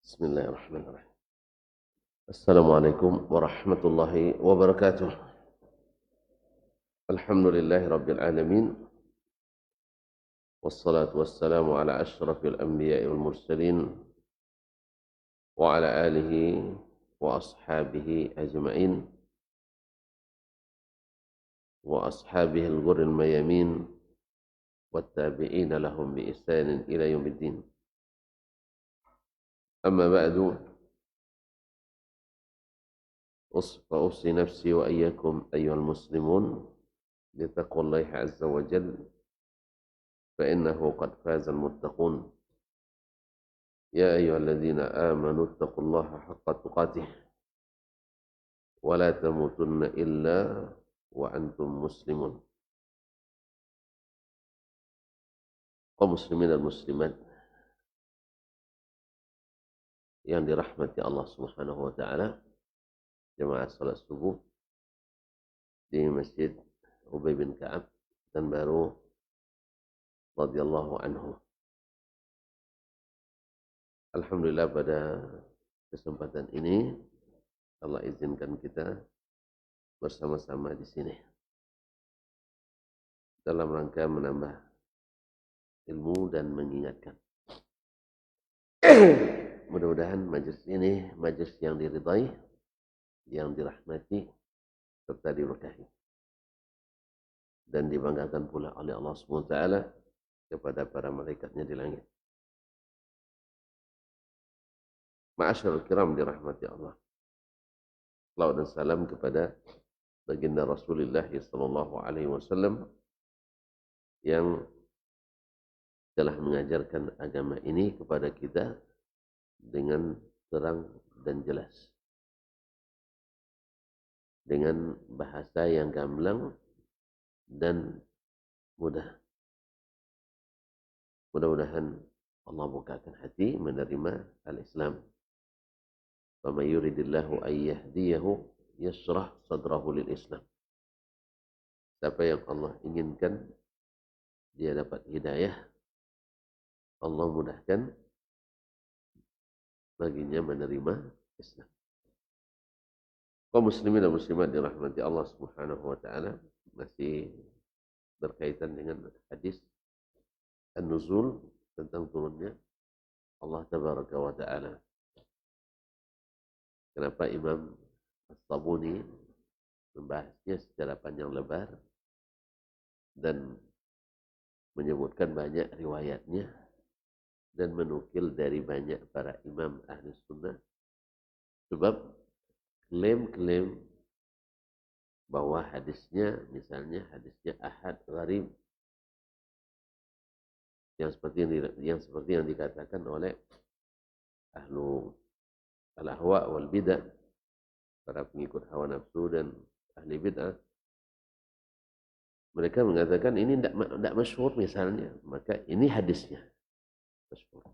Bismillahirrahmanirrahim. Assalamualaikum warahmatullahi wabarakatuh. Alhamdulillahi rabbil alamin. Wassalatu wassalamu ala asyrafil anbiya'i wal mursalin wa ala alihi wa ashabihi ajma'in wa ashabihi al-ghurril mayamin wattabi'ina lahum bi ihsanin ila yaumiddin. Amma ba'du. أوصي نفسي وإياكم أيها المسلمون بتقوى الله عز وجل فإنه قد فاز المتقون. يا أيها الذين آمنوا اتقوا الله حق تقاته ولا تموتن إلا وأنتم مسلمون. kaum muslimin dan muslimat yang dirahmati Allah Subhanahu wa taala, jemaah salat subuh di Masjid Ubay bin Ka'ab dan Baru radhiyallahu anhu. Alhamdulillah pada kesempatan ini Allah izinkan kita bersama-sama di sini dalam rangka menambah ilmu dan mengingatkan. Mudah-mudahan majelis ini majelis yang diridai, yang dirahmati serta diberkahi dan dibanggakan pula oleh Allah SWT kepada para malaikatnya di langit. Ma'asyarul kiram dirahmati Allah. Salawat dan salam kepada baginda Rasulullah SAW yang telah mengajarkan agama ini kepada kita dengan terang dan jelas, dengan bahasa yang gamblang dan mudah. Mudah-mudahan Allah bukakan hati menerima al-Islam. Faman yuridillahu an yahdiyahu yashrah sadrahu lil Islam. Siapa yang Allah inginkan dia dapat hidayah, Allah mudahkan baginya menerima Islam. Kaum muslimin dan muslimat dirahmati Allah Subhanahu wa taala, masih berkaitan dengan hadis An-Nuzul, tentang turunnya Allah Tabaraka wa taala. Kenapa Imam As-Sabuni membahasnya secara panjang lebar dan menyebutkan banyak riwayatnya dan menukil dari banyak para imam ahli sunnah, sebab klaim-klaim bahwa hadisnya, misalnya hadisnya ahad gharib, yang seperti yang dikatakan oleh ahlu al-ahwa wal bidah, para pengikut hawa nafsu dan ahli bid'ah. Mereka mengatakan ini tidak masyhur misalnya, maka ini hadisnya masyhur.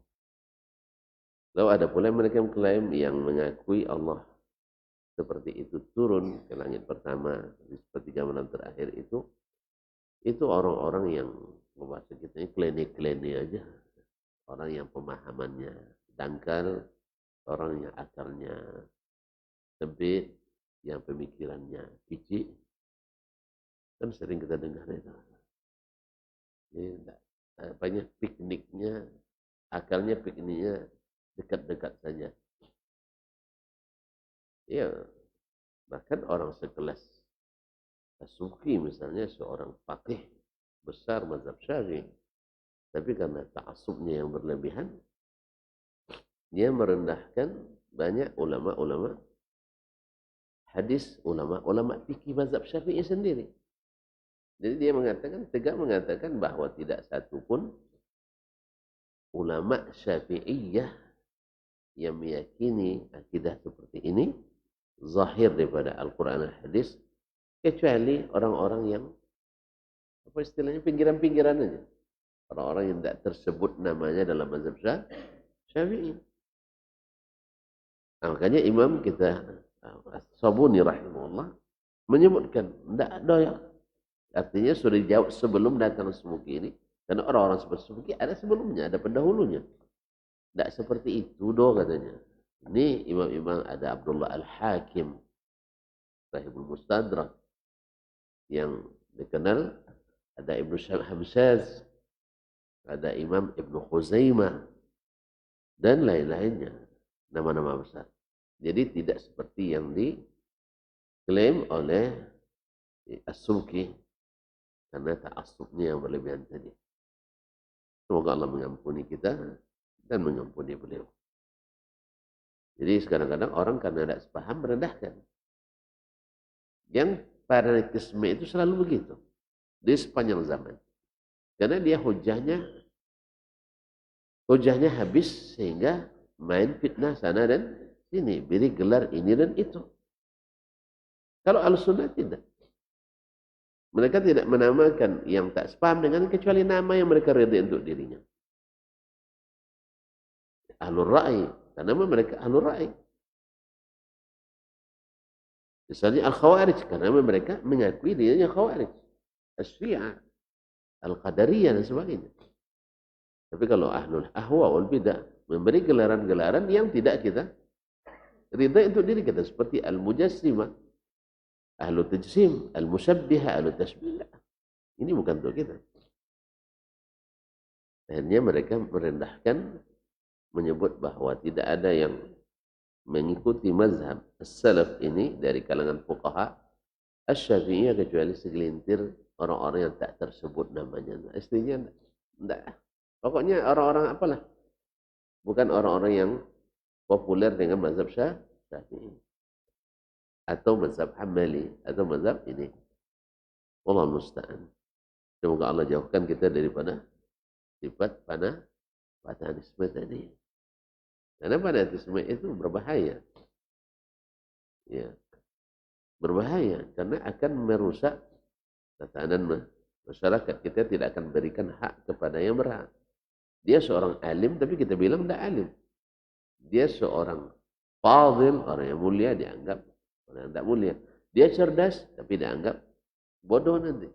Lalu ada pula mereka mengklaim, yang mengakui Allah seperti itu turun ke langit pertama di sepertiga malam terakhir itu orang-orang yang membaca kita ini klinik-klinik aja, orang yang pemahamannya dangkal, orang yang akalnya sempit, yang pemikirannya kicik. Kan sering kita dengar itu. Ini banyak pikniknya, akalnya pikniknya dekat-dekat saja. Ya, bahkan orang sekelas As-Subki misalnya, seorang faqih besar mazhab Syafi'i, Tapi karena ta'assubnya yang berlebihan, dia merendahkan banyak ulama-ulama hadis, ulama-ulama fikih mazhab Syafi'i sendiri. Jadi dia tegak mengatakan bahwa tidak satu pun ulama Syafi'iyah yang meyakini akidah seperti ini zahir daripada Al-Quran dan hadis, kecuali orang-orang yang apa istilahnya pinggiran-pinggiran aja. Orang-orang yang tidak tersebut namanya dalam mazhab Syafi'i. Nah, makanya imam kita Sabuni rahimahullah menyebutkan tidak ada ya. Artinya sudah dijawab sebelum datang Subki ini. Karena orang-orang seperti Subki ada sebelumnya, ada pendahulunya. Tidak seperti itu doh katanya. Ini imam-imam ada Abdullah Al-Hakim, Sahibul Mustadrak, yang dikenal, ada Ibnu Hamzaz, ada Imam Ibnu Khuzaimah, dan lain-lainnya. Nama-nama besar. Jadi tidak seperti yang diklaim oleh As-Subki karena ta'assubnya yang berlebihan tadi. Semoga Allah mengampuni kita dan mengampuni beliau. Jadi kadang-kadang orang karena tidak sepaham merendahkan. Yang fanatisme itu selalu begitu di sepanjang zaman. Karena dia hujahnya habis sehingga main fitnah sana dan sini, beri gelar ini dan itu. Kalau Ahlussunnah tidak. Mereka tidak menamakan yang tak sepaham dengan kecuali nama yang mereka reda untuk dirinya. Ahlul Ra'i, karena mereka Ahlul Ra'i. Misalnya Al-Khawarij, karena mereka mengakui dirinya Khawarij. As-Syiah, Al-Qadariyah dan sebagainya. Tapi kalau Ahlul Ahwa wal Bidah memberi gelaran-gelaran yang tidak kita rida untuk diri kita, seperti Al-Mujassimah, Ahlul Tajsim, Al-Musyabbihah, Ahlul Tashbih. Ini bukan untuk kita. Akhirnya mereka merendahkan, menyebut bahwa tidak ada yang mengikuti mazhab as-salaf ini dari kalangan fuqaha asy-Syafi'iyah kecuali segelintir orang-orang yang tak tersebut namanya. Istrinya enggak. Pokoknya orang-orang apalah. Bukan orang-orang yang populer dengan mazhab Syafi'i. Atau mazhab Hambali, atau mazhab ini. Wallahu musta'an. Semoga Allah jauhkan kita daripada sifat fanatisme tadi. Karena fanatisme itu berbahaya. Ya. Berbahaya karena akan merusak tatanan masyarakat. Kita tidak akan berikan hak kepada yang berhak. Dia seorang alim tapi kita bilang tidak alim. Dia seorang fadil, orang yang mulia dianggap orang yang tidak mulia. Dia cerdas tapi dianggap bodoh nanti.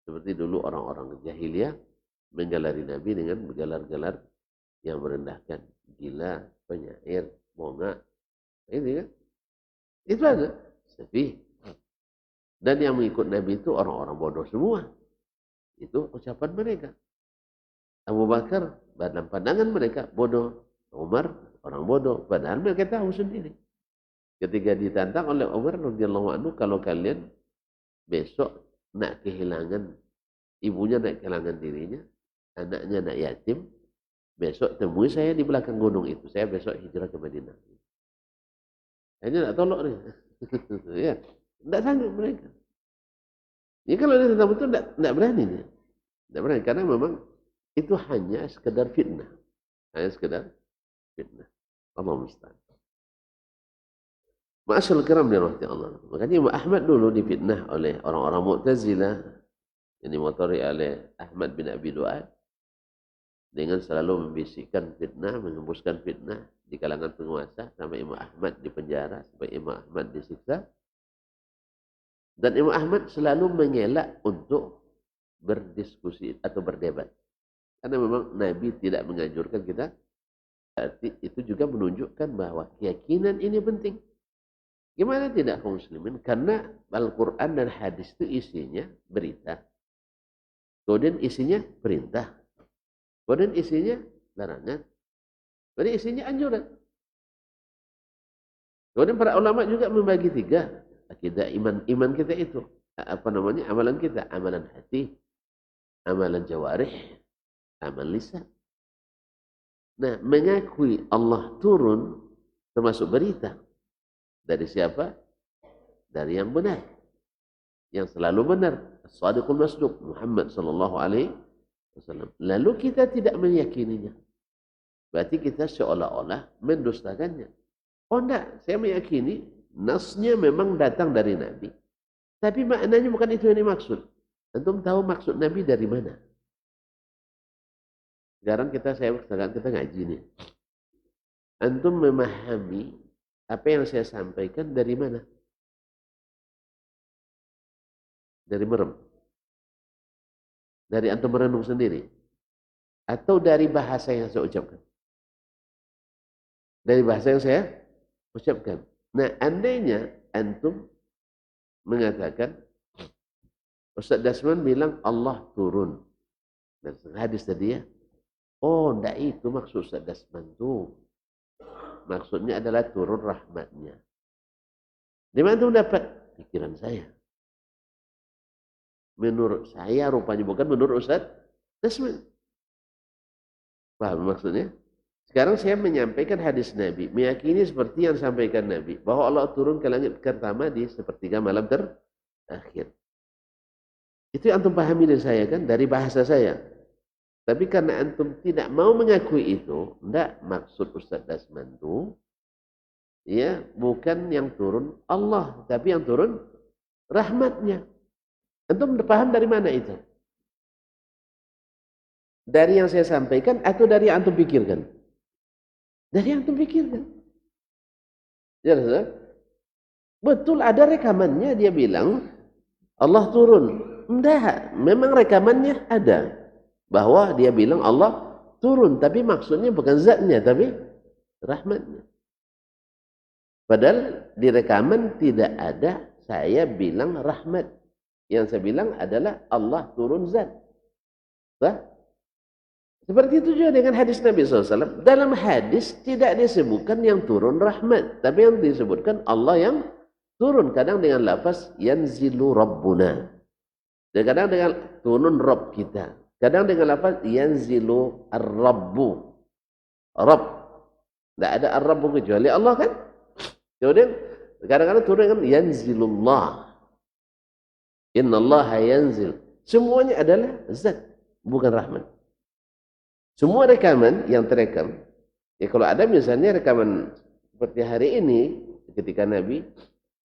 Seperti dulu orang-orang jahiliyah menggelari Nabi dengan gelar-gelar yang merendahkan. Gila, penyair, monga. Ini kan. Itu ada. Tapi dan yang mengikut Nabi itu orang-orang bodoh semua. Itu ucapan mereka. Abu Bakar, dalam pandangan mereka bodoh. Umar, orang bodoh. Padahal mereka tahu sendiri. Ketika ditantang oleh Umar radhiyallahu anhu, kalau kalian besok nak kehilangan ibunya, nak kehilangan dirinya, anaknya nak yatim, besok temui saya di belakang gunung itu. Saya besok hijrah ke Madinah. Hanya tak tolak dia. Ya, tidak sanggup mereka. Ya kalau dia tetap betul, tidak berani dia. Tidak berani karena memang itu hanya sekedar fitnah. Hanya sekedar fitnah. Allah musta'an. Ma'asyarul kiram dirahmati Allah. Makanya Imam Ahmad dulu difitnah oleh orang-orang Mu'tazilah yang dimotori oleh Ahmad bin Abi Du'ad dengan selalu membisikkan fitnah, mengembuskan fitnah di kalangan penguasa sampai Imam Ahmad dipenjara, sampai Imam Ahmad disiksa. Dan Imam Ahmad selalu mengelak untuk berdiskusi atau berdebat. Karena memang Nabi tidak menganjurkan kita. Berarti itu juga menunjukkan bahwa keyakinan ini penting. Gimana tidak kaum muslimin? Karena Al-Quran dan hadis itu isinya berita. Kemudian isinya perintah. Kemudian isinya larangan. Kemudian isinya anjuran. Kemudian para ulama juga membagi tiga. Akidah iman kita itu. Apa namanya? Amalan kita. Amalan hati. Amalan jawarih. amal lisan. Nah, mengakui Allah turun termasuk berita. Dari siapa? Dari yang benar, yang selalu benar, as-sadiqul masduq, Muhammad sallallahu alaihi wasallam. Lalu kita tidak meyakininya, berarti kita seolah-olah mendustakannya. Oh enggak, saya meyakini nasnya memang datang dari Nabi, tapi maknanya bukan itu yang dimaksud. Antum tahu maksud Nabi dari mana? Sekarang kita ngaji nih. Antum memahami apa yang saya sampaikan dari mana? Dari merem? Dari antum merenung sendiri? Atau dari bahasa yang saya ucapkan? Dari bahasa yang saya ucapkan. Nah, andainya antum mengatakan, Ustaz Dasman bilang Allah turun. Dan hadis tadi ya, oh enggak itu maksud Ustaz Dasman tuh. Maksudnya adalah turun rahmatnya. Di mana antum dapat? Pikiran saya. Menurut saya rupanya, bukan menurut Ustaz Dasman. Paham maksudnya? Sekarang saya menyampaikan hadis Nabi, meyakini seperti yang disampaikan Nabi, bahwa Allah turun ke langit pertama di sepertiga malam terakhir. Itu yang antum pahami dari saya kan, dari bahasa saya. Tapi karena antum tidak mau mengakui itu, enggak, maksud Ustaz Dasman itu, ya bukan yang turun Allah, tapi yang turun rahmatnya. Antum paham dari mana itu? Dari yang saya sampaikan atau dari yang antum pikirkan? Dari yang antum pikirkan. Ya, betul ada rekamannya, dia bilang Allah turun. Enggak, memang rekamannya ada. Bahwa dia bilang Allah turun, tapi maksudnya bukan zatnya, tapi rahmatnya. Padahal di rekaman tidak ada saya bilang rahmat. Yang saya bilang adalah Allah turun zat. Bah? Seperti itu juga dengan hadis Nabi SAW. Dalam hadis tidak disebutkan yang turun rahmat, tapi yang disebutkan Allah yang turun. Kadang dengan lafaz yanzilu rabbuna. Dan kadang dengan turun Rabb kita. Kadang dengan lafaz yanzilu ar-rabbu. Rabb. Tidak ada ar-rabbu kecuali Allah kan? Kemudian kadang-kadang turun kan yanzilullah. Innallaha yanzil. Semuanya adalah zat, bukan rahmat. Semua rekaman yang terekam, ya kalau ada misalnya rekaman seperti hari ini, ketika Nabi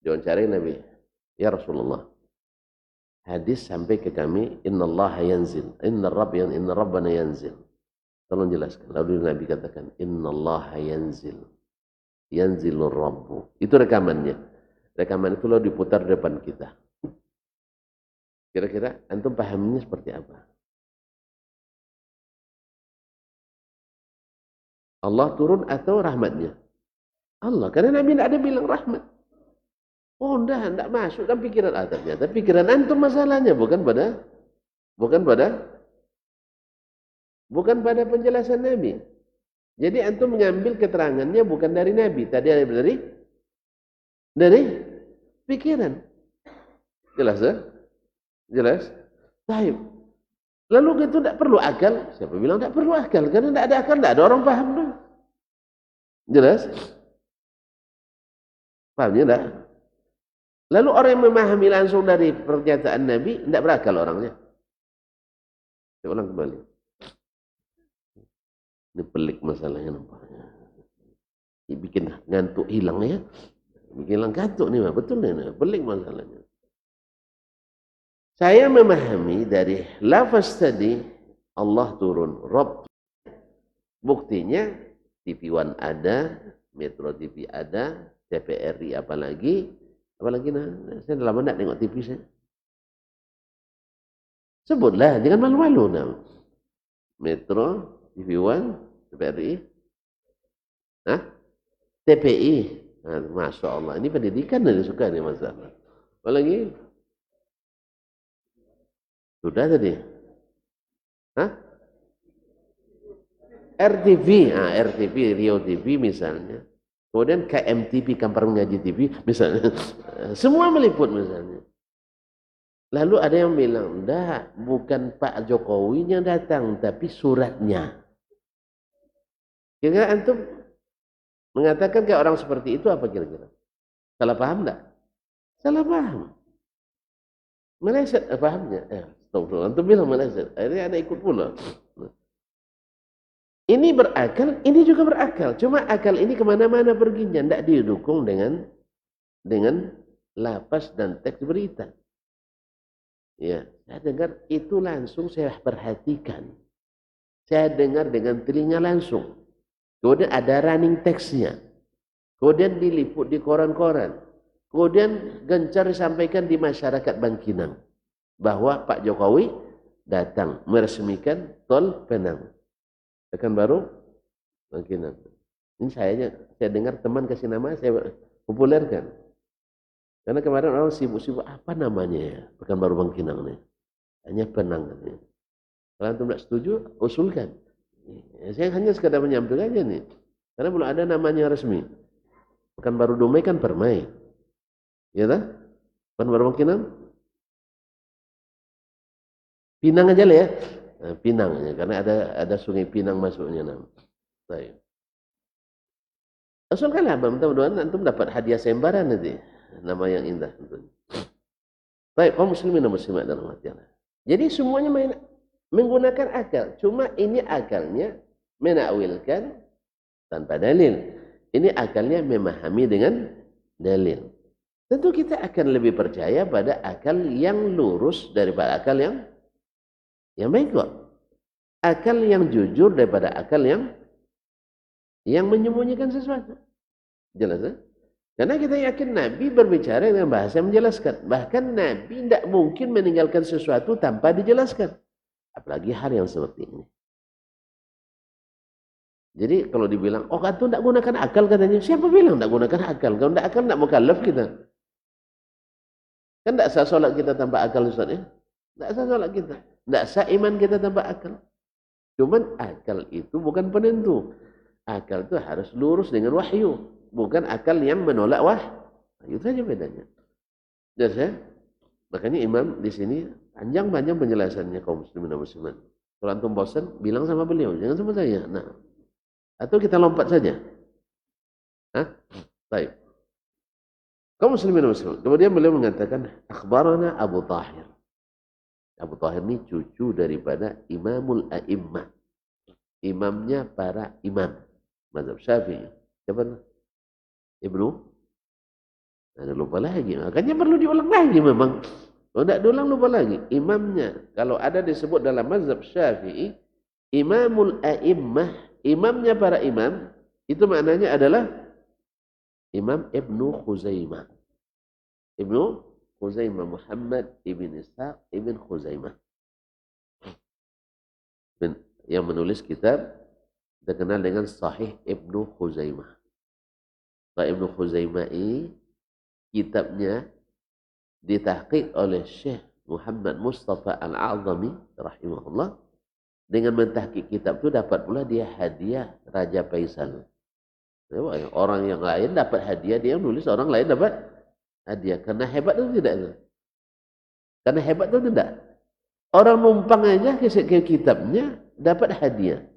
diwawancari Nabi, ya Rasulullah, hadis sampai ke kami, innallaha yanzil, inna rabbana yanzil. Tolong jelaskan. Lalu Nabi katakan, innallaha yanzil, yanzilur rabbu. Itu rekamannya. Rekaman itu lalu diputar di depan kita. Kira-kira antum pahamnya seperti apa? Allah turun atau rahmatnya? Allah, karena Nabi tidak ada bilang rahmat. Oh, tidak masuk dalam pikiran ternyata pikiran antum masalahnya, bukan pada penjelasan Nabi. Jadi antum mengambil keterangannya bukan dari Nabi, tadi ada dari pikiran. Jelas ya? Jelas? Baik. Lalu itu tidak perlu akal. Siapa bilang tidak perlu akal? Karena tidak ada akal, tidak ada orang paham dong. Jelas? Pahamnya tidak? Lalu orang yang memahami langsung dari pernyataan Nabi, tidak berakal orangnya. Saya ulang kembali. Ini pelik masalahnya nampaknya. Ini bikin ngantuk hilang ya. Bikin hilang ngantuk nih, betul nih, pelik masalahnya. Saya memahami dari lafaz tadi Allah turun, Rabb. Buktinya TV One ada, Metro TV ada, TVRI apalagi nah, saya lama tidak tengok TV saya. Sebutlah, jangan malu-malu nah. Metro, TV One, TVRI, TPI. Nah, Masya Allah, ini pendidikan yang disuka nih masalah. Apalagi? Sudah tadi? RTV, RTV, Rio TV misalnya. Kemudian KMTV, Kampar Mengaji TV misalnya. Semua meliput misalnya. Lalu ada yang bilang, enggak, bukan Pak Jokowi yang datang, tapi suratnya. Kira-kira antum mengatakan kayak orang seperti itu apa kira-kira? Salah paham enggak? Salah paham. Meleset pahamnya. Astagfirullah. Antum bilang meleset. Akhirnya ada ikut pula. Ini berakal, ini juga berakal. Cuma akal ini kemana-mana perginya. Tidak didukung dengan lapas dan teks berita. Ya, saya dengar itu langsung saya perhatikan. Saya dengar dengan telinga langsung. Kemudian ada running text-nya. Kemudian diliput di koran-koran. Kemudian gencar disampaikan di masyarakat Bangkinang. Bahwa Pak Jokowi datang meresmikan tol Penang. Pekanbaru Bangkinang. Ini saya dengar teman kasih nama, saya populerkan. Karena kemarin orang sibuk-sibuk, apa namanya ya Pekanbaru Bangkinang nih? Hanya Penang. Kalau antum tidak setuju, usulkan. Saya hanya sekadar menyampaikan aja nih. Karena belum ada namanya resmi. Pekanbaru Dumai kan Permai. Ya tak? Pekanbaru Bangkinang? Pinang aja lah ya. Nah, Pinang ya, karena ada sungai Pinang masuknya. Baik. Usulkanlah, mudah-mudahan antum dapat hadiah sembaran nanti. Nama yang indah tentunya. Baik, kaum muslimin dan muslimat dalam hati Allah. Jadi semuanya menggunakan akal. Cuma ini akalnya menakwilkan tanpa dalil. Ini akalnya memahami dengan dalil. Tentu kita akan lebih percaya pada akal yang lurus daripada akal yang baik kok. Akal yang jujur daripada akal yang menyembunyikan sesuatu. Jelas ya? Karena kita yakin Nabi berbicara dengan bahasa yang menjelaskan. Bahkan Nabi tidak mungkin meninggalkan sesuatu tanpa dijelaskan. Apalagi hal yang seperti ini. Jadi kalau dibilang, oh kan itu tidak gunakan akal katanya. Siapa bilang tidak gunakan akal? Kalau tidak akal tidak mukallaf kita. Kan tidak sah sholat kita tanpa akal Ustaz ya? Tidak sah sholat kita. Tidak sah iman kita tanpa akal. Cuman akal itu bukan penentu. Akal itu harus lurus dengan wahyu. Bukan akal yang menolak itu saja bedanya. Jelas ya? Makanya imam di sini panjang-panjang penjelasannya kaum muslimin dan muslimat. Kalau antum bosan, bilang sama beliau, jangan sama saya. Nah, atau kita lompat saja. Hah? Baik. Kaum muslimin dan muslimat. Kemudian beliau mengatakan, akhbarana Abu Tahir. Abu Tahir ini cucu daripada Imamul A'immah. Imamnya para imam. Mazhab Syafi'i. Siapa? Ibnu, ada lupa lagi. Makanya perlu diulang lagi memang. Kalau tidak diulang lupa lagi. Imamnya, kalau ada disebut dalam mazhab Syafi'i, Imamul A'immah, imamnya para imam, itu maknanya adalah Imam Ibnu Khuzaimah. Ibnu Khuzaimah, Muhammad ibn Ishaq ibn Khuzaimah. Yang menulis kitab terkenal dengan Sahih Ibnu Khuzaimah. Ibnu Khuzaimah ini kitabnya ditahqiq oleh Syekh Muhammad Mustafa Al-A'zami rahimahullah. Dengan mentahqiq kitab itu dapat pula dia hadiah Raja Faisal. Orang yang lain dapat hadiah, dia nulis, orang lain dapat hadiah. Karena hebat itu tidak. Karena hebat itu tidak. Orang numpang aja ke kitabnya dapat hadiah.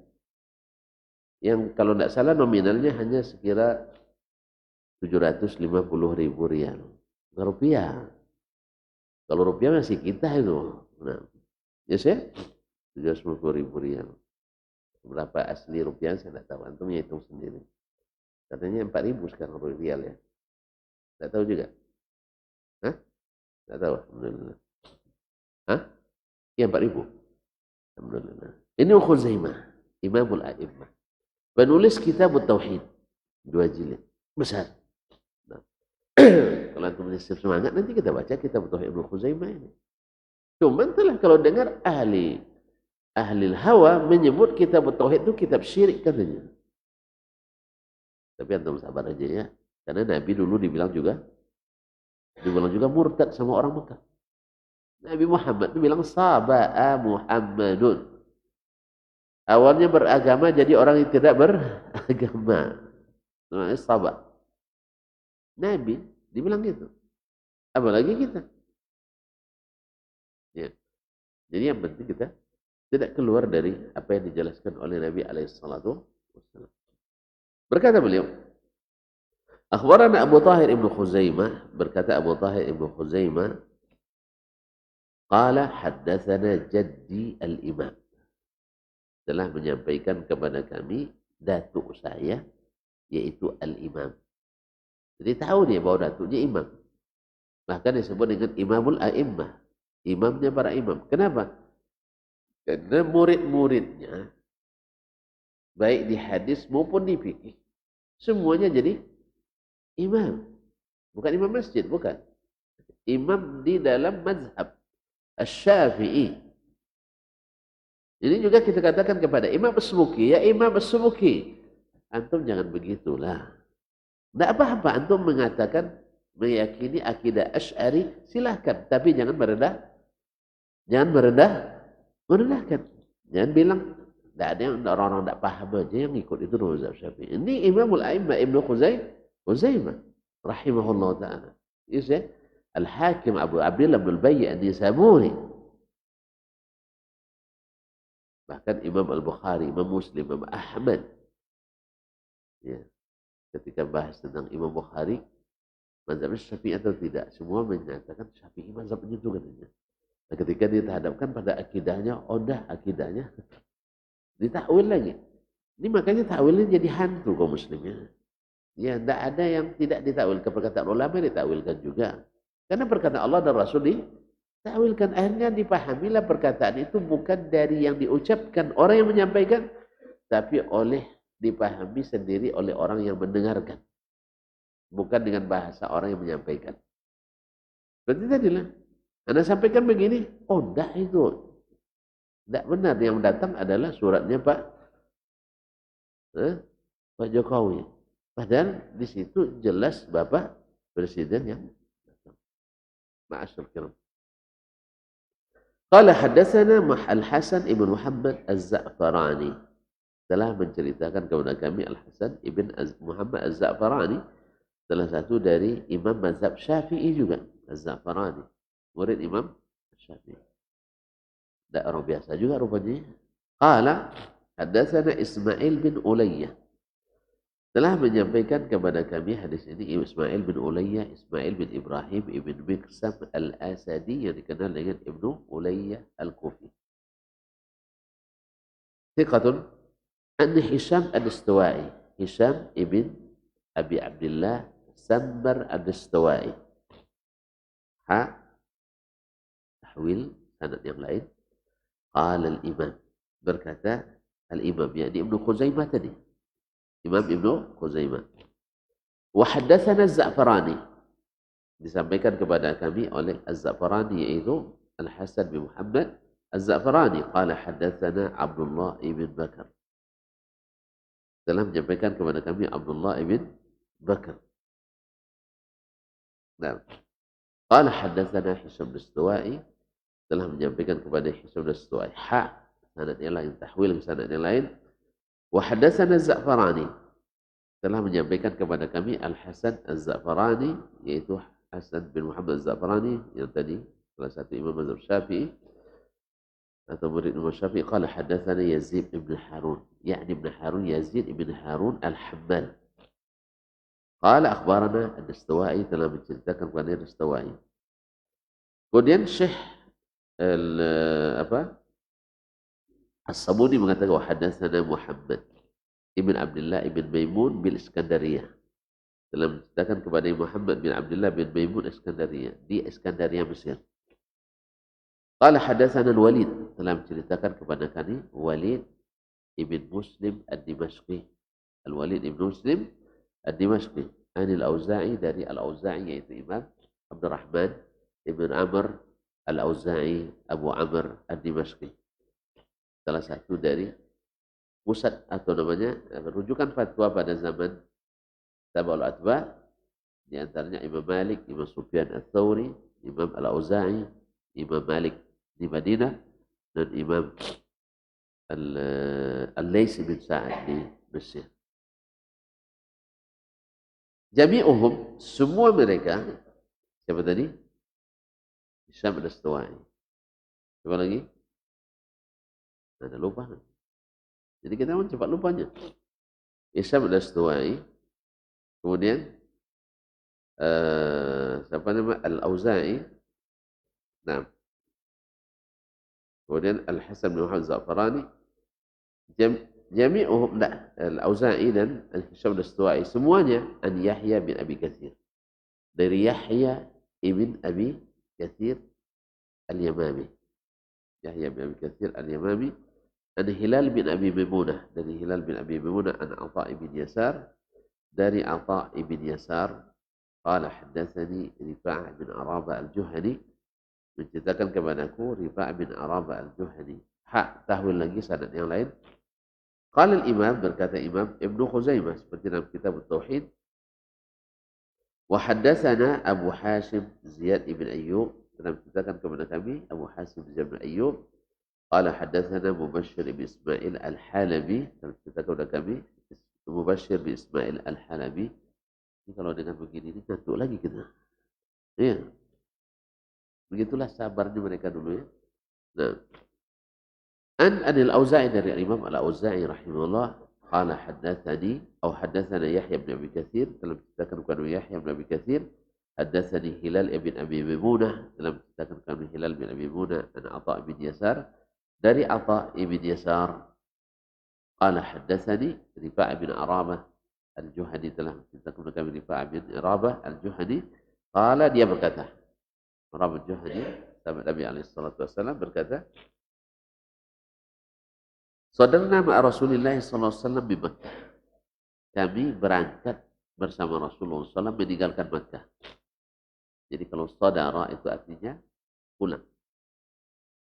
Yang kalau tidak salah nominalnya hanya sekira 750.000 rial. Nah, rupiah. Kalau rupiah masih kita itu. Nah, ya saya 750.000 rial. Berapa asli rupiah saya tidak tahu. Antum hitung sendiri. Katanya 4.000 sekarang rial ya. Tidak tahu juga. Hah? Tidak tahu. Alhamdulillah. Hah? Ya 4.000. Alhamdulillah. Ini Khuzaimah, Imamul A'immah. Penulis kitab Tauhid. 2 jilid. Besar. Kalau antum siap semangat, nanti kita baca kitab Tauhid Ibnu Khuzaimah ini. Cuman telah kalau dengar ahli hawa menyebut kitab Tauhid itu kitab syirik katanya. Tapi antum sabar aja ya. Karena Nabi dulu dibilang juga murtad sama orang Mekah. Nabi Muhammad itu bilang saba'a Muhammadun. Awalnya beragama jadi orang yang tidak beragama. Namanya sabah. Nabi dibilang gitu. Apalagi kita. Jadi yang penting kita tidak keluar dari apa yang dijelaskan oleh Nabi alaihissalatu wassalam. Berkata beliau, akhbarana Abu Tahir Ibnu Khuzaimah, berkata Abu Tahir Ibnu Khuzaimah, qala haddatsana jaddi al-imam, telah menyampaikan kepada kami datuk saya, yaitu al-imam. Jadi tahu dia bahwa datuknya imam. Bahkan disebut dengan imamul a'immah, imamnya para imam. Kenapa? Karena murid-muridnya, baik di hadis maupun di fikih, semuanya jadi imam. Bukan imam masjid, bukan. Imam di dalam mazhab Asy-Syafi'i. Ini juga kita katakan kepada Imam As-Subuki, ya Imam As-Subuki, antum jangan begitulah. Tidak apa-apa antum mengatakan, meyakini akidah Asy'ari, silahkan. Tapi jangan merendahkan. Jangan bilang, tidak ada yang orang-orang tidak paham aja yang ikut itu mazhab Syafi'i. Ini Imamul A'immah Ibnu Khuzaimah rahimahullah ta'ala. Ini Al-Hakim Abu Abdillah bin Al-Bayy An-Nisaburi. Bahkan Imam Al-Bukhari, Imam Muslim, Imam Ahmad. Ya. Ketika bahas tentang Imam Bukhari, mazhab Syafi'i atau tidak, semua menyatakan Syafi'i mazhabnya juga. Nah, ketika dihadapkan pada akidahnya, akidahnya ditakwil lagi. Ini makanya takwilnya jadi hantu kaum muslimin. Ya, tidak ada yang tidak ditakwil. Perkataan ulama ditakwilkan juga. Karena perkataan Allah dan Rasul ditakwilkan. Akhirnya dipahamilah perkataan itu bukan dari yang diucapkan orang yang menyampaikan, tapi dipahami sendiri oleh orang yang mendengarkan. Bukan dengan bahasa orang yang menyampaikan. Berarti tadilah, Anda sampaikan begini, enggak itu. Tidak benar. Yang datang adalah suratnya Pak Jokowi. Padahal di situ jelas Bapak Presiden yang datang. Ma'asyur kiram. Qala haddatsana Al-Hasan ibn Muhammad Az-Za'farani. Telah menceritakan kepada kami Al-Hasan ibn Muhammad Az-Za'farani, salah satu dari imam mazhab Syafi'i juga, Az-Za'farani, murid Imam Syafi'i. Dan orang biasa juga rupanya. Qala haddatsana Ismail bin Ulayyah, telah menyampaikan kepada kami hadis ini Ismail bin Ulayyah, Ismail bin Ibrahim ibn Miqsam al-Asadi, yang dikenal dengan Ibnu Ulayyah al-Kufi. Thiqatun an Hisham al-Istiwa'i, Hisham ibn Abi Abdullah Sambar al-Istiwa'i. Tahwil sanad yang lain. Qala al-imam, berkata al-imam, yakni Ibnu Khuzaimah tadi, Imam Ibnu Khuzaimah. Wa haddatsana Az-Za'farani, disampaikan kepada kami oleh Az-Za'farani, yaitu Al-Hasan bin Muhammad Az-Za'farani. Qala haddatsana Abdullah ibn Bakar, telah menyampaikan kepada kami Abdullah ibn Bakar. Nah, qala haddatsana Hisham al-Istiwa'i, telah menyampaikan kepada Hisham al-Istiwa'i. Sanad yang lain, tahwil sanad yang lain. Wa haddatsana Az-Za'farani, telah menyampaikan kepada kami Al-Hasan Az-Za'farani, yaitu Hasan bin Muhammad Az-Za'farani, yang tadi salah satu imam mazhab Syafi'i atau murid Imam Syafi'i. Qala haddatsana Yazid ibn Harun, yakni ibn Harun, Yazid ibn Harun Al-Hammal. Qala akhbarana Al-Istiwa'i, telah menceritakan kepada Al-Istiwa'i. Kemudian Syekh As-Sabuni mengatakan wa haddatsana Muhammad ibn Abdullah ibn Maimun bil Iskandariyah, telah menceritakan kepada Muhammad bin Abdullah bin Maimun Iskandariyah, di Iskandariyah Mesir. Qala haddatsana Al-Walid, telah menceritakan kepada kami Walid ibn Muslim Ad-Dimashqi, Al-Walid ibn Muslim Ad-Dimashqi, anil Auza'i, dari Al-Auza'i, yaitu Imam Abdurrahman ibn Amr Al-Auza'i, Abu Amr Ad-Dimashqi, salah satu dari pusat atau namanya rujukan fatwa pada zaman Tabi'ul Atba', di antaranya Imam Malik, Imam Sufyan Ats-Tsauri, Imam Al-Auza'i, Imam Malik di Madinah, dan Imam Al-Laits bin Sa'ad di Mesir. Jami'uhum, semua mereka, siapa tadi? Hisham al-Istiwa'i. Siapa lagi? Ada lupa. Jadi kita memang cepat lupanya. Hisham al-Astuwai, kemudian siapa nama Al-Auza'i, nah, kemudian Al-Hasan bin Muhammad Za'farani, jami'uhum, Al-Auza'i dan Hisham al-Astuwai, semuanya an Yahya bin Abi Katsir. Dari Yahya ibn Abi Katsir al-Yamami. Yahya bin Abi Katsir al-Yamami. An Hilal bin Abi Maimunah. Dari Hilal bin Abi Maimunah. An Atha' ibn Yasar. Dari Atha' ibn Yasar. Qala haddathani Rifa' bin Araba al-Juhani. Menceritakan kepadaku Rifa' bin Araba al-Juhani. Tahwil lagi sanad yang lain. Qala al-Imam, berkata Imam Ibn Khuzaimah seperti dalam kitab Tauhid. Wa haddatsana Abu Hashim Ziyad ibn Ayyub. Dalam ceritakan kepada kami Abu Hashim Ziyad ibn Ayyub. Qala haddatsana Mubashshir bin Ismail al-Halabi. Dalam ceritakan kepada kami Mubashshir bin Ismail al-Halabi. Ini kalau dengan begini ini ngantuk lagi kita. Ya. Begitulah sabarnya mereka dulu ya. Nah. Anil Auza'i, dari Imam Al-Auza'i rahimahullah, qala haddatsani atau haddatsana Yahya bin Abi Katsir, dalam ceritakan kepada Yahya bin Abi Katsir, haddatsani Hilal bin Abi Maimunah, dalam ceritakan kami Hilal bin Abi Maimunah, an Atha' bin Yasar, dari Atha' bin Yasar, qala haddatsani Rifa' bin Arabah al-Juhani, telah ceritakan kepada kami Rifa' bin Arabah al-Juhani, qala, dia berkata, Arabah al-Juhani, sahabat Nabi alaihi salatu wasallam, berkata, Sadarna ma'a Rasulullah sallallahu alaihi wasallam di Makkah. Kami berangkat bersama Rasulullah SAW meninggalkan Makkah. Jadi kalau sadara itu artinya pulang.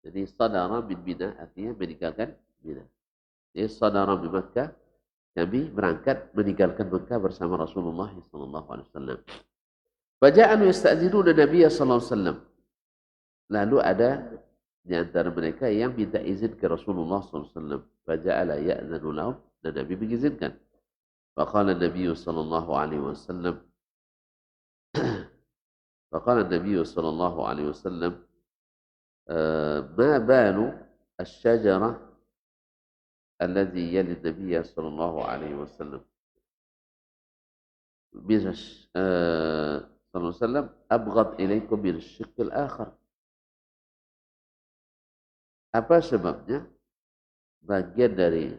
Jadi sadara bin Mina artinya meninggalkan Mina. Jadi sadara di Makkah, kami berangkat meninggalkan Makkah bersama Rasulullah sallallahu alaihi wasallam. Faja'alu yasta'dzinuna Nabiya sallallahu alaihi wasallam. Lalu ada di antara mereka yang minta izin ke Rasulullah SAW. Faja'ala ya'zanu lahum, dan Nabi mengizinkan. Faqala Nabi sallallahu alaihi wasallam, faqala Nabi sallallahu alaihi wasallam, ma balu asy-syajarah alladhi yali Nabi sallallahu alaihi wasallam. Sallallahu alaihi wasallam, abghad ilaikum min asy-shiqqil akhar. Apa sebabnya bagian dari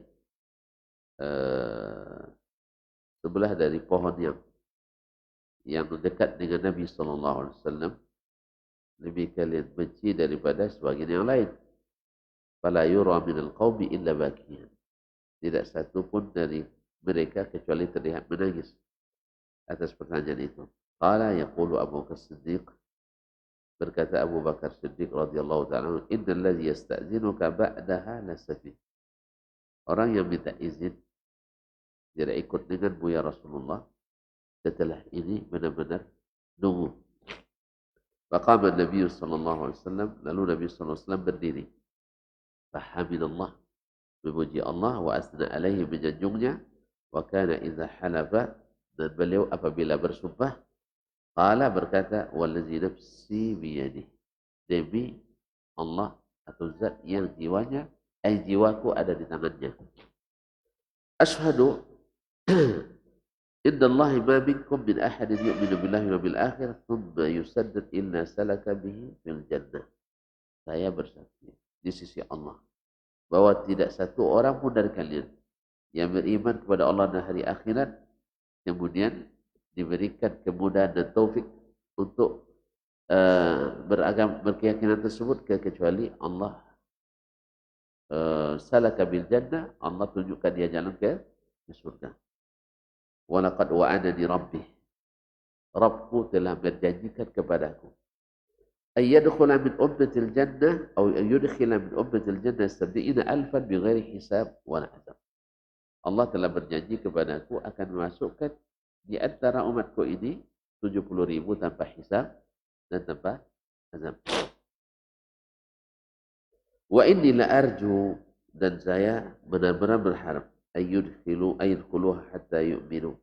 sebelah dari pohon yang dekat dengan Nabi sallallahu alaihi wasallam lebih kalian benci daripada sebagian yang lain? Fala yura minal qaumi illa bakiyan. Tidak satu pun dari mereka kecuali terlihat menangis atas pertanyaan itu. Qala yaqulu Abu Bakar Siddiq, berkata Abu Bakar Siddiq radhiyallahu ta'ala, innal ladzi yasta'dzinuka ba'daha lasafi. Orang yang minta izin tidak ikut denganmu ya Rasulullah, setelah ini benar-benar nunggu. Faqama Nabi sallallahu alaihi wasallam, lalu Nabi sallallahu alaihi wasallam berdiri. Fahamidallah, memuji Allah, wa asna alaihi, menyanjungnya, wa kana idza halafa, dan beliau apabila bersumpah, qala, berkata, wallazi nafsi biyadih, demi Allah atau zat yang jiwanya, jiwaku ada di tangannya. Ashhadu inna Allah ma minkum min ahadin yu'minu billahi wa bil akhir thumma yusaddad illa salaka bihi fil jannah. Saya bersaksi di sisi Allah bahwa tidak satu orang pun dari kalian yang beriman kepada Allah dan hari akhirat kemudian diberikan kemudahan dan taufik untuk berkeyakinan tersebut kecuali Allah salaka bil jannah, Allah tunjukkan dia jalan ke surga. Wa laqad wa'adani rabbih, Rabbku telah berjanjikan kepadaku, ayyadkhula min ummatil jannah atau ayyudkhila min ummatil jannah 70,000 bighairi hisab wala azab. Allah telah berjanji kepadaku akan memasukkan di antara umatku ini 70,000 tanpa hisab dan tanpa azab. Wa inni la arju, dan saya benar-benar berharap ayyadkhuluha hatta yu'minu,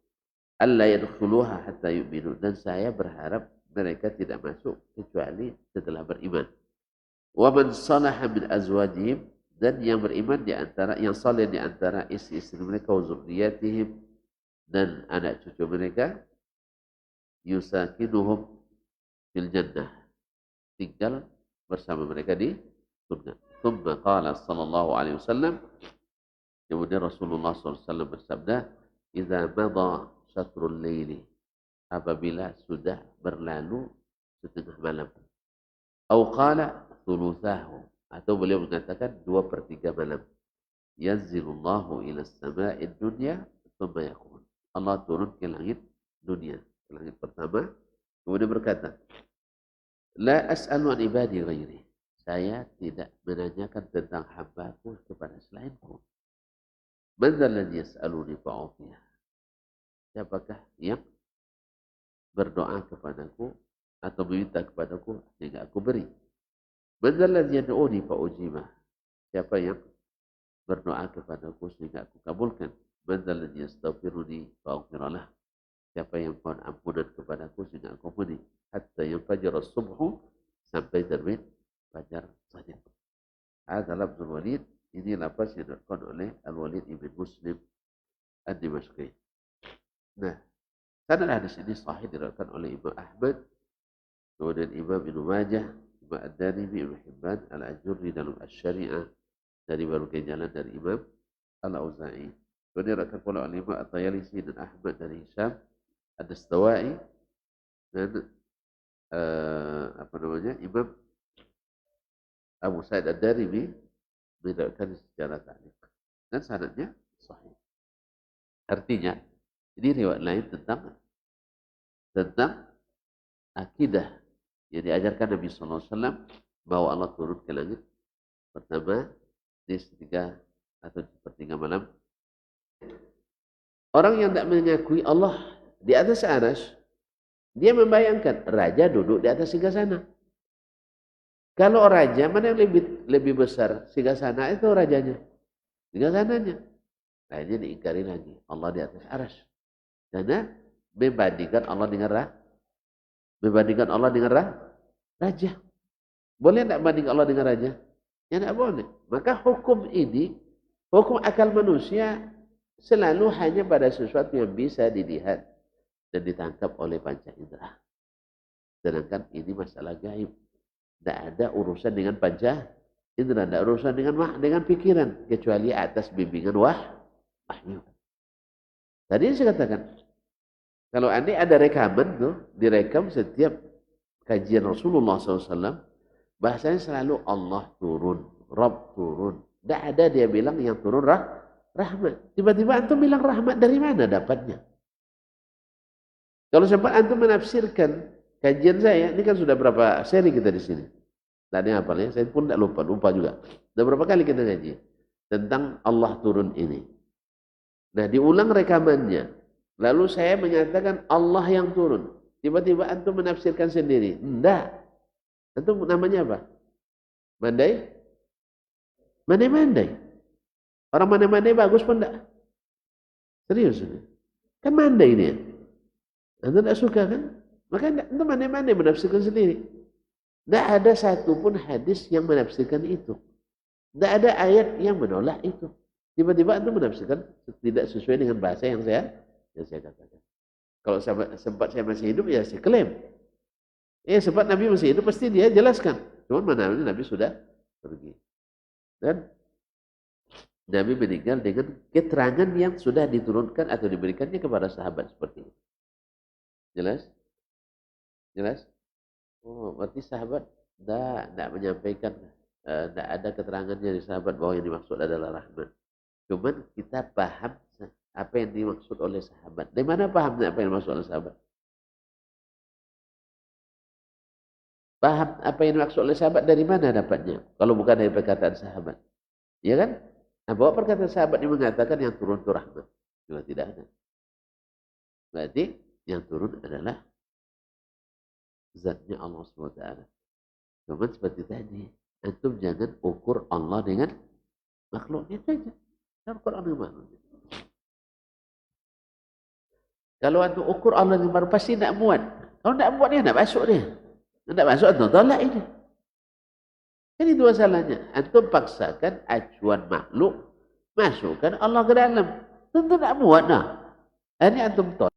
alla yadkhuluha hatta yu'minu, dan saya berharap mereka tidak masuk kecuali setelah beriman. Wa man salaha min azwajihim, dan yang beriman di antara yang saleh di antara istri-istri mereka wa zurriyatihim dan anak cucu mereka yusakinuhum fil jannah tinggal bersama mereka di surga. Thumma qala sallallahu alaihi wasallam kemudian Rasulullah SAW bersabda idza madha syatrul laili apabila sudah berlalu setengah malam atau qala thuluthahu atau beliau mengatakan 2/3 malam yanzilullahu ila sama'id dunya thumma yaqul Allah turun ke langit dunia ke langit pertama kemudian berkata la as'alu an ibadi ghairi saya tidak menanyakan tentang hamba-Ku kepada selainku man dzalladzi yas'aluni fa'utiyah siapakah yang berdoa kepadaku atau meminta kepadaku sehingga aku beri. Man dzalladzi yad'uni fa ujibah. Siapa yang berdoa kepadaku sehingga aku kabulkan. Man dzalladzi yastaghfiruni fa aghfir lah. Siapa yang mohon ampunan kepadaku sehingga aku ampuni. Hatta yanfajira as-subhu sampai terbit fajar sadiq. Hadza lafzul Walid, ini lafaz yang dilakukan oleh Al-Walid ibn Muslim Ad-Dimashqi. Nah, sanad hadis ini sahih diriwayatkan oleh Imam Ahmad, kemudian Imam Ibnu Majah, Imam Ad-Darimi, Ibnu Hibban, Al-Ajurri dalam Asy-Syari'ah dari berbagai jalan dari Imam Al-Auza'i. Kemudian diriwayatkan pula oleh Imam At-Tayalisi dan Ahmad dari Hisham Ad-Dastawai dan Imam Abu Sa'id Ad-Darimi meriwayatkan secara ta'liq dan sanadnya sahih. Artinya ini riwayat lain tentang akidah yang diajarkan Nabi SAW bahwa Allah turun ke langit pertama di sepertiga atau sepertiga malam. Orang yang tidak mengakui Allah di atas arsy, dia membayangkan raja duduk di atas singgasana. Kalau raja mana yang lebih besar, singgasana itu rajanya, singgasananya. Akhirnya diingkari lagi Allah di atas arsy. Karena membandingkan Allah dengan raja. Boleh tidak banding Allah dengan raja? Ya tidak boleh. Maka hukum ini, hukum akal manusia selalu hanya pada sesuatu yang bisa dilihat dan ditangkap oleh panca indera. Sedangkan ini masalah gaib. Tidak ada urusan dengan panca indera, tidak ada urusan dengan pikiran kecuali atas bimbingan wahyu. Tadi saya katakan, kalau andai ada rekaman tuh, direkam setiap kajian Rasulullah SAW, bahasanya selalu Allah turun, Rabb turun. Tidak ada dia bilang yang turun rahmat. Tiba-tiba antum bilang rahmat dari mana dapatnya? Kalau sempat antum menafsirkan kajian saya, ini kan sudah berapa seri kita di sini. Tadi apa ya? Saya pun tidak lupa juga. Sudah berapa kali kita ngaji tentang Allah turun ini. Nah, diulang rekamannya. Lalu saya menyatakan Allah yang turun. Tiba-tiba antum menafsirkan sendiri. Enggak. Antum namanya apa? Mandai? Mandai-mandai. Orang mandai-mandai bagus pun enggak. Serius ini. Kan mandai dia. Antum enggak suka kan? Maka antum mandai-mandai menafsirkan sendiri. Enggak ada satupun hadis yang menafsirkan itu. Enggak ada ayat yang menolak itu. Tiba-tiba antum menafsirkan tidak sesuai dengan bahasa yang saya katakan. Kalau sempat saya masih hidup, ya saya klaim. Sempat Nabi masih hidup, pasti dia jelaskan. Cuma mana Nabi sudah pergi. Dan Nabi meninggal dengan keterangan yang sudah diturunkan atau diberikannya kepada sahabat seperti itu. Jelas? Jelas? Oh, berarti sahabat tidak menyampaikan, tidak ada keterangan dari sahabat bahwa yang dimaksud adalah rahmat. Cuman kita paham apa yang dimaksud oleh sahabat. Dari mana pahamnya apa yang dimaksud oleh sahabat? Paham apa yang dimaksud oleh sahabat dari mana dapatnya? Kalau bukan dari perkataan sahabat. Ya kan? Nah, bahwa perkataan sahabat yang mengatakan yang turun itu rahmat. Juga tidak ada. Berarti yang turun adalah zatnya Allah SWT. Cuman seperti tadi, antum jangan ukur Allah dengan makhluknya saja. Ukur Allah dengan makhluknya. Kalau antum ukur Allah dengan makhluk pasti tidak muat. Kalau tidak muat dia tidak masuk dia. Tidak masuk antum tolak ini. Kan itu masalahnya. Antum paksakan acuan makhluk, masukkan Allah ke dalam. Tentu tak muat nah. Ini antum tolak.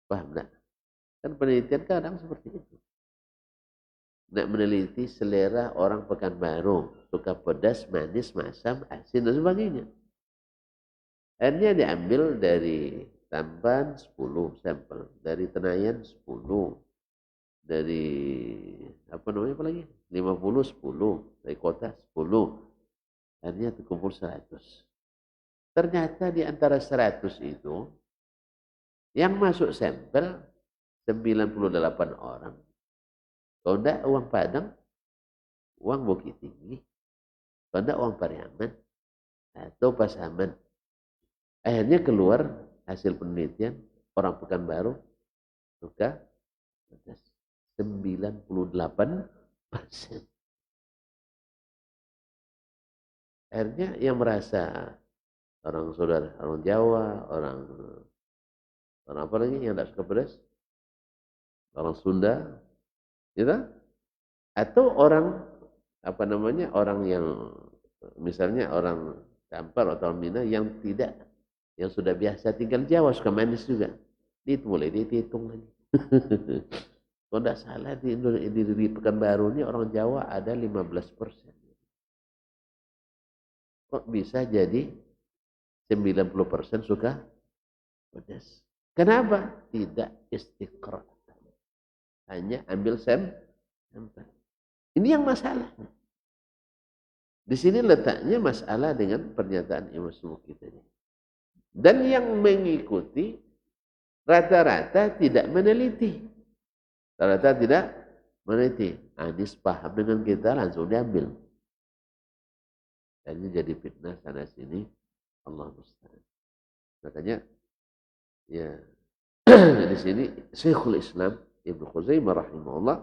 Paham tak? Kan penelitian kadang seperti itu. Nak meneliti selera orang Pekanbaru. Suka pedas, manis, masam, asin, dan sebagainya. Akhirnya diambil dari Tamban 10 sampel. Dari Tenayan 10. Dari apa namanya apa lagi? 50 10. Dari kota 10. Akhirnya terkumpul 100. Ternyata di antara 100 itu yang masuk sampel 98 orang. Kalau enggak uang Padang, uang Bukit Tinggi. Kalau enggak uang Pariaman atau Pasaman. Akhirnya keluar hasil penelitian orang Pekanbaru suka 98%. Akhirnya yang merasa orang saudara, orang Jawa, orang apa lagi yang tidak suka pedas, orang Sunda, gitu, atau orang apa namanya orang yang misalnya orang Kampar atau Minang yang tidak, yang sudah biasa tinggal Jawa suka manis juga, itu mulai dihitung lagi. Kalau tidak salah di Pekanbaru ini orang Jawa ada 15%. Kok bisa jadi 90% suka pedas? Kenapa? Tidak istiqra. Hanya ambil sampel. Ini yang masalah. Di sini letaknya masalah dengan pernyataan Imam Subuki tadi. Dan yang mengikuti rata-rata tidak meneliti. Rata-rata tidak meneliti. Anis paham dengan kita langsung diambil. Akhirnya jadi fitnah sana sini. Allah musta'an. Makanya ya di sini Syekhul Islam Ibnu Khuzaimah rahimahullah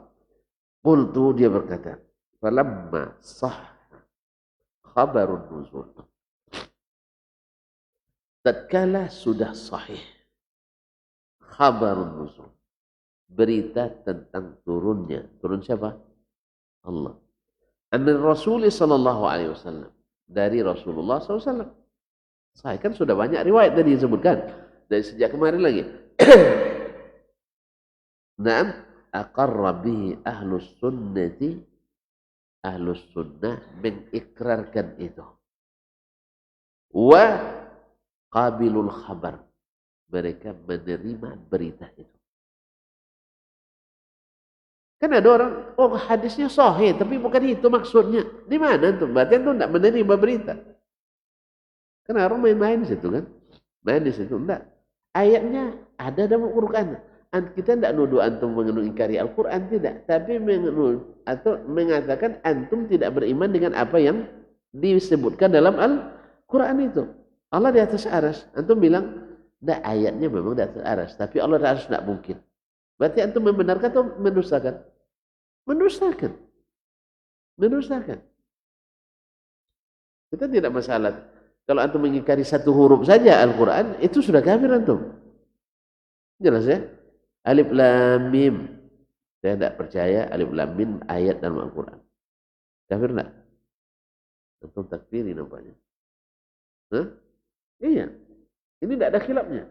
qultu, dia berkata, falamma sah khabarun nuzul, tatkala sudah sahih khabarun nuzul, berita tentang turunnya, turun siapa? Allah. Anil Rasul sallallahu alaihi wasallam, dari Rasulullah SAW. Saya kan sudah banyak riwayat tadi disebutkan dari sejak kemarin lagi. Naam, aqarra bihi ahlus sunnati, ahlus sunnah mengikrarkan itu. Wa qabilul khabar, mereka menerima berita itu. Kan ada orang, oh hadisnya sahih, tapi bukan itu maksudnya. Di mana tuh? Berarti itu tidak menerima berita. Kan orang main-main di situ kan? Main di situ, enggak. Ayatnya ada dalam Al-Quran. Kita tidak nuduh antum mengingkari Al-Quran, tidak. Tapi atau mengatakan antum tidak beriman dengan apa yang disebutkan dalam Al-Quran itu. Allah di atas aras. Antum bilang, enggak, ayatnya memang di atas aras. Tapi Allah di atas tidak mungkin. Berarti antum membenarkan atau mendustakan? Mendustakan. Mendustakan. Kita tidak masalah. Kalau antum mengingkari satu huruf saja Al-Quran, itu sudah kafir antum. Jelas ya? Alif lam mim. Saya tidak percaya alif lam mim ayat dalam Al-Quran. Kafir tidak? Antum takfiri nampaknya. Hah? Iya. Ini tidak ada khilafnya.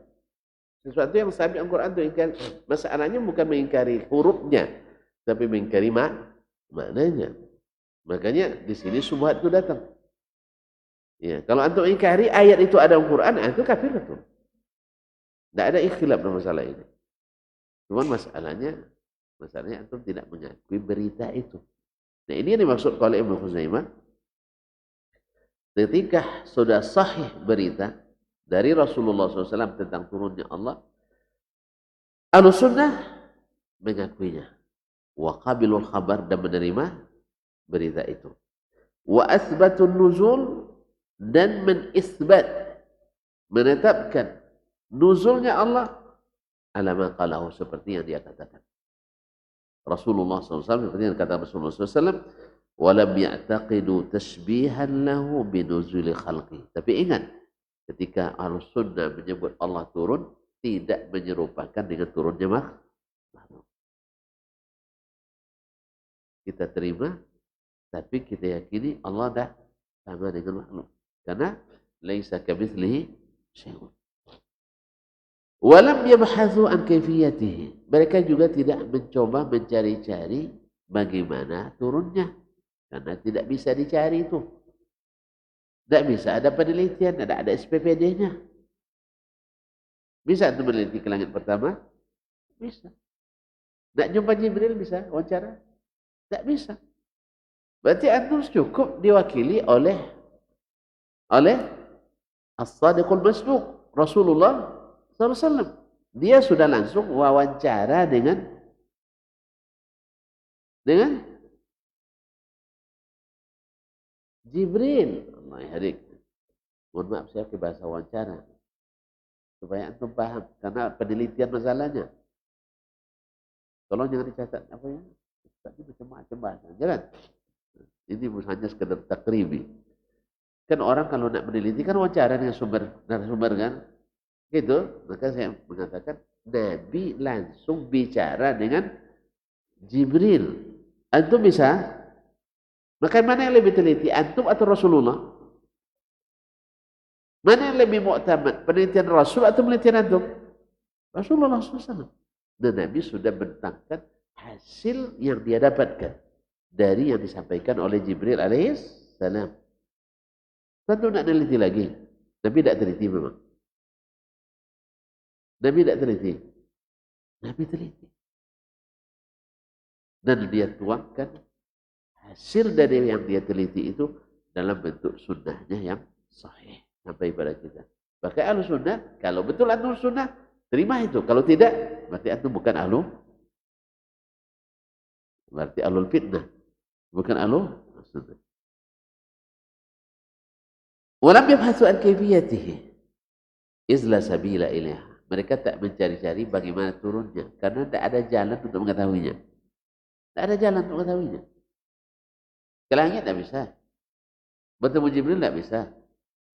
Sesuatu yang sabit Al-Quran itu ingkar. Masalahnya bukan mengingkari hurufnya, tapi mengingkari maknanya. Makanya di sini syubhat itu datang. Ya, kalau antum ingkari ayat itu ada Al-Quran, itu kafir itu. Tidak ada ikhtilaf dalam masalah ini. Cuman masalahnya antum tidak mengakui berita itu. Nah ini yang dimaksud oleh Ibnu Khuzaimah. Ketika sudah sahih berita dari Rasulullah SAW tentang turunnya Allah, Ahlus Sunnah mengakuinya. Wa qabilul khabar, dan menerima berita itu. Wa asbatun nuzul, dan menisbat, menetapkan nuzulnya Allah ala ma qalahu, seperti yang dia katakan. Rasulullah SAW, seperti yang kata Rasulullah SAW, walam ya'taqidu tashbihan lahu binuzuli khalqi. Tapi ingat, ketika Ahlus Sunnah menyebut Allah turun, tidak menyerupakan dengan turunnya makhluk. Kita terima, tapi kita yakini Allah dah sama dengan makhluk. Karena laisa kamitslihi syai'un. Walam yabhathu an kaifiyatihi. Mereka juga tidak mencoba mencari-cari bagaimana turunnya. Karena tidak bisa dicari itu. Tidak bisa ada penelitian, tidak ada SPPD-nya. Bisa itu meneliti ke langit pertama? Bisa. Tidak jumpa Jibril bisa wawancara? Tidak bisa. Berarti antum cukup diwakili oleh As-Sadiqul Masduq, Rasulullah SAW. Dia sudah langsung wawancara dengan Jibril. Allah hadik. Mohon maaf saya ke bahasa wawancara. Supaya antum paham. Karena penelitian masalahnya. Tolong jangan dicatat. Apa ya? Tadi macam-macam bahasa. Jangan. Ini hanya sekedar takribi. Kan orang kalau nak meneliti kan wawancara dengan narasumber kan. Gitu. Maka saya mengatakan Nabi langsung bicara dengan Jibril. Antum bisa? Maka mana yang lebih teliti? Antum atau Rasulullah? Mana yang lebih mu'tamad? Penelitian Rasul atau penelitian antum? Rasulullah SAW. Dan Nabi sudah bentangkan hasil yang dia dapatkan dari yang disampaikan oleh Jibril alaihissalam. Tentu nak teliti lagi. Nabi tidak teliti memang. Nabi tidak teliti. Nabi teliti. Dan dia tuangkan hasil dari yang dia teliti itu dalam bentuk sunnahnya yang sahih sampai pada kita. Maka Ahlus Sunnah, kalau betul Ahlus Sunnah, terima itu. Kalau tidak, berarti antum bukan Ahlus. Berarti Ahlul Fitnah, bukan Ahlus Sunnah. Walam yabhathu an kayfiyatihi izla sabila ilaiha. Mereka tak mencari-cari bagaimana turunnya karena tidak ada jalan untuk mengetahuinya. Tidak ada jalan untuk mengetahuinya. Ke langit tidak bisa. Bertemu Jibril tidak bisa.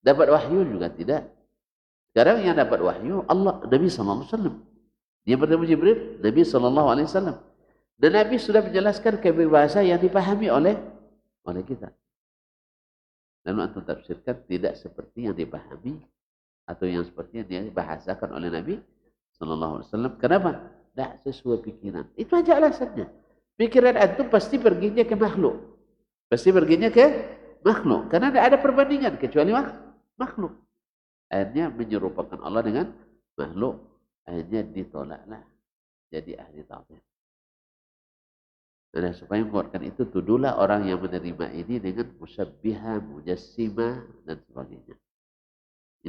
Dapat wahyu juga tidak. Sekarang yang dapat wahyu Allah, Nabi SAW. Dia bertemu Jibril, Nabi SAW. Dan Nabi sudah menjelaskan bahasa yang dipahami oleh kita. Lalu antum tafsirkan tidak seperti yang dipahami atau yang seperti yang dibahasakan oleh Nabi SAW. Kenapa? Tidak sesuai pikiran. Itu aja alasannya. Pikiran antum pasti perginya ke makhluk. Pasti perginya ke makhluk. Karena tidak ada perbandingan kecuali makhluk. Akhirnya menyerupakan Allah dengan makhluk. Akhirnya ditolaklah. Jadi ahli ta'til. Nah, supaya menguatkan itu, tuduhlah orang yang menerima ini dengan musyabbihah, mujassimah, dan sebagainya.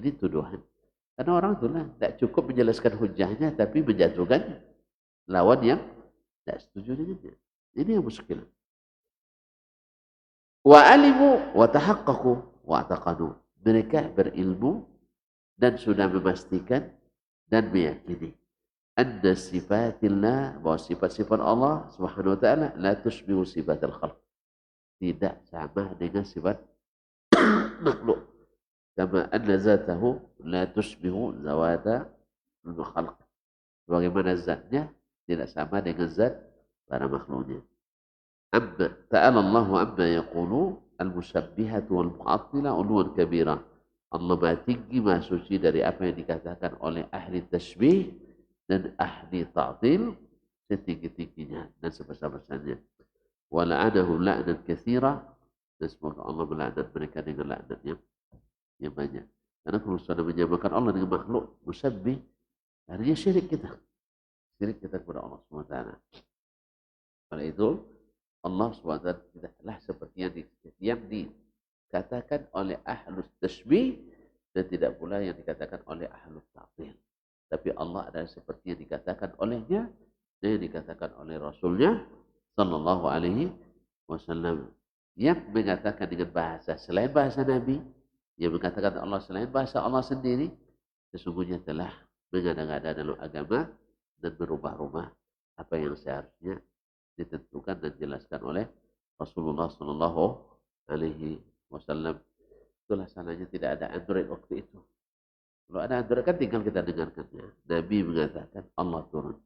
Ini tuduhan. Karena orang itulah tidak cukup menjelaskan hujahnya, tapi menjatuhkan lawan yang tidak setuju dengannya. Ini yang muskil. Wa alimu wa tahaqqaqu wa taqanu. Mereka berilmu dan sudah memastikan dan meyakini anna sifatillah, bahwa sifat-sifat Allah Subhanahu wa taala la tushbihu sifatal khalq. Tidak sama dengan sifat makhluk. Kama anna zatahu la tushbihu zawata al-khalq. Bagaimana zatnya tidak sama dengan zat para makhluknya. Amma ta'ala Allahu amma yaqulu al-musyabbihatu wal mu'attila uluwan kabira. Allah Maha tinggi, Maha suci dari apa yang dikatakan oleh ahli tasbih dan ahli ta'til setinggi-tingginya dan sebesar-besarnya. Wa la'anahum la'nan katsira, dan semoga Allah melaknat mereka dengan laknat yang banyak. Karena kalau sudah menyamakan Allah dengan makhluk musyabbih, artinya syirik kita. Syirik kita kepada Allah SWT. Oleh itu, Allah SWT tidaklah seperti yang dikatakan oleh ahlus tasbih dan tidak pula yang dikatakan oleh ahlus ta'til. Tapi Allah adalah seperti yang dikatakan olehnya dan yang dikatakan oleh Rasulnya Sallallahu Alaihi Wasallam. Yang mengatakan dengan bahasa selain bahasa Nabi, yang mengatakan Allah selain bahasa Allah sendiri, sesungguhnya telah mengada-ngada dalam agama dan berubah-ubah apa yang seharusnya ditentukan dan dijelaskan oleh Rasulullah Sallallahu Alaihi Wasallam. Itulah salahnya tidak ada Android waktu itu. Kalau ada Android kan tinggal kita dengarkannya. Nabi mengatakan Allah turun.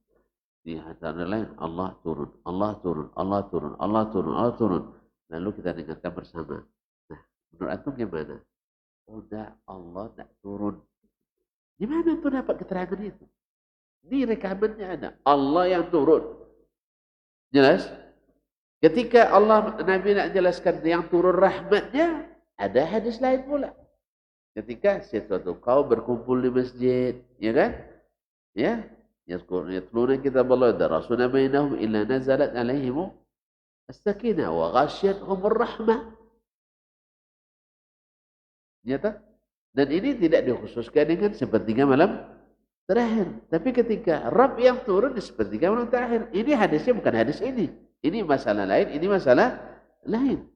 Di antara lain Allah turun, Allah turun, Allah turun, Allah turun, Allah turun. Lalu kita dengarkan bersama. Nah, menurut antum gimana? Udah Allah tak turun. Gimana tuh dapat keterangan itu? Di rekamannya ada Allah yang turun. Jelas? Ketika Allah Nabi nak jelaskan yang turun rahmatnya, ada hadis lain pula. Ketika sesuatu kaum berkumpul di masjid, ya kan? Ya, yatluna kitab Allah darasuna bainahum illa nazalat alaihim as-sakinah wa ghasyiyatuhum ar-rahmah. Nyata? Dan ini tidak dikhususkan dengan sepertiga malam terakhir. Tapi ketika Rabb yang turun di sepertiga malam terakhir, ini hadisnya bukan hadis ini. Ini masalah lain, ini masalah lain.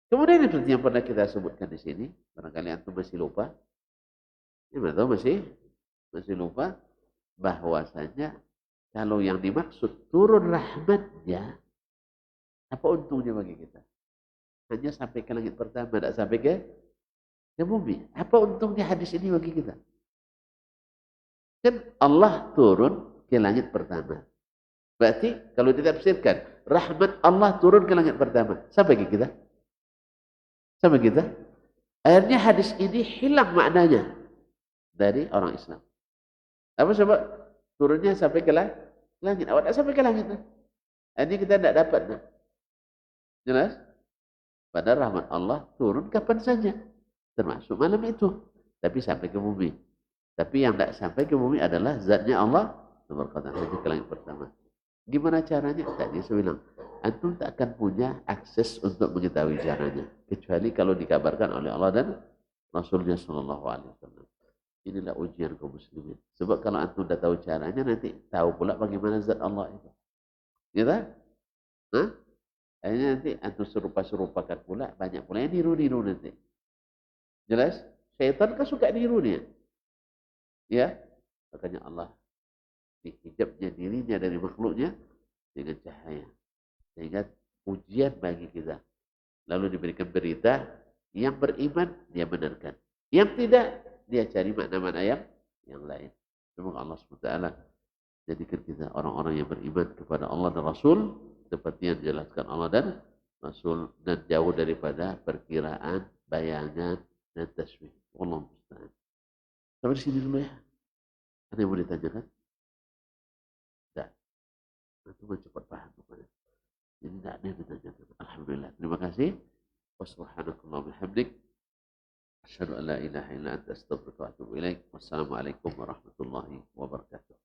Kemudian seperti yang pernah kita sebutkan di sini, barangkali antum masih lupa. Ya, tahu masih lupa bahwasanya kalau yang dimaksud turun rahmatnya, apa untungnya bagi kita? Hanya sampai ke langit pertama, tidak sampai ke bumi. Apa untungnya hadis ini bagi kita? Kan Allah turun ke langit pertama. Berarti kalau ditafsirkan, rahmat Allah turun ke langit pertama. Sampai ke kita? Sama kita. Akhirnya hadis ini hilang maknanya dari orang Islam. Apa sebab? Turunnya sampai ke langit. Awak tak sampai ke langit. Ini kita tidak dapat. Jelas? Padahal rahmat Allah turun kapan saja. Termasuk malam itu. Tapi sampai ke bumi. Tapi yang tidak sampai ke bumi adalah zatnya Allah. Berkata saja ke langit pertama. Gimana caranya? Tadi saya bilang. Antum tak akan punya akses untuk mengetahui caranya. Kecuali kalau dikabarkan oleh Allah dan Rasulnya Sallallahu Alaihi Wasallam. Inilah ujian kaum muslimin. Sebab kalau antum dah tahu caranya, nanti tahu pula bagaimana zat Allah itu. Gitu? Hah? Akhirnya nanti antum serupa-serupakan pula, banyak pula yang niru-niru nanti. Jelas? Syaitan kan suka niru dia. Ya, makanya Allah dihijabnya dirinya dari makhluknya dengan cahaya. Sehingga ujian bagi kita. Lalu diberikan berita, yang beriman dia benarkan. Yang tidak, dia cari makna-makna yang lain. Semoga Allah SWT jadikan kita orang-orang yang beriman kepada Allah dan Rasul seperti yang dijelaskan Allah dan Rasul, dan jauh daripada perkiraan, bayangan, dan tasbih. Allah musta'an. Sampai sini dulu ya. Ada yang mau ditanyakan? Tidak. Nanti cepat paham. Jadi tidak ada yang ditanyakan. Alhamdulillah. Terima kasih. Wassalamualaikum bihamdik. Asyhadu an la ilaha illa anta astaghfiruka wa atubu ilaik. Wassalamualaikum warahmatullahi wabarakatuh.